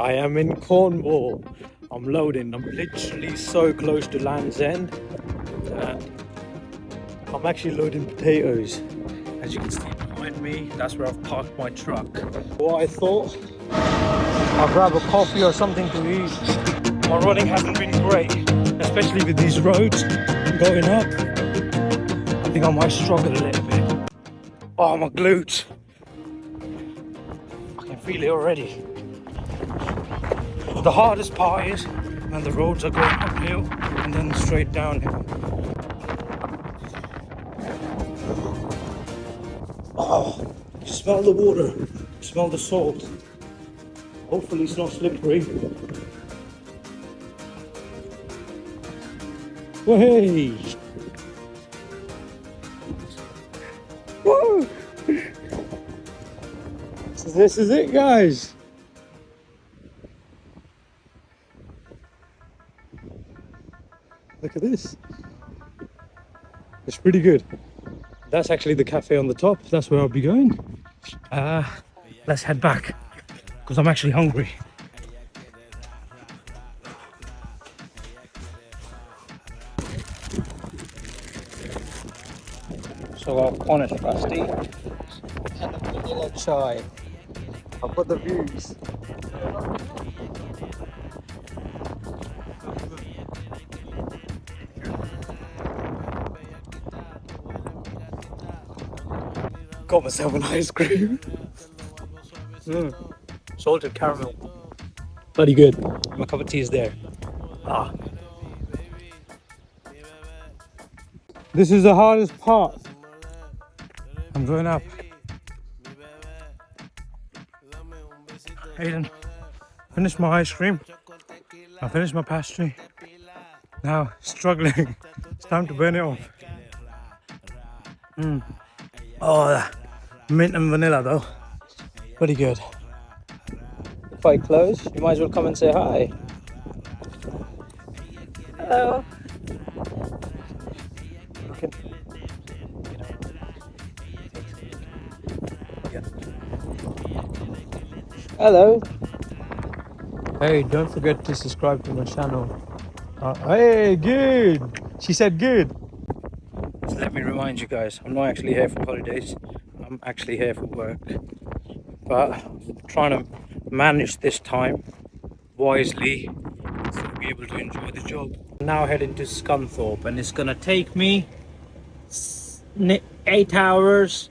I am in Cornwall. I'm loading. I'm literally so close to Land's End. And I'm actually loading potatoes. As you can see behind me, that's where I've parked my truck. What I thought, I'll grab a coffee or something to eat. My running hasn't been great, especially with these roads going up. I think I might struggle a little bit. Oh, my glutes. I can feel it already. The hardest part is when the roads are going uphill and then straight downhill. Oh, smell the water, smell the salt. Hopefully it's not slippery. Hey! Woo! So this is it, guys. Look at this. It's pretty good. That's actually the cafe on the top. That's where I'll be going. Let's head back because I'm actually hungry. So our Cornish pasty and the vanilla chai. I've got the views. Got myself an ice cream. Salted caramel. Bloody good. My cup of tea is there. This is the hardest part. I'm going up. Aiden, finished my ice cream. I finished my pastry. Now, struggling. It's time to burn it off. Oh, that mint and vanilla though. Pretty good. Quite close. You might as well come and say hi. Hello. Hello. Hey, don't forget to subscribe to my channel. Hey, good. She said good. So let me remind you guys, I'm not actually here for holidays. I'm actually here for work. But I'm trying to manage this time wisely to be able to enjoy the job. I'm now heading to Scunthorpe and it's gonna take me 8 hours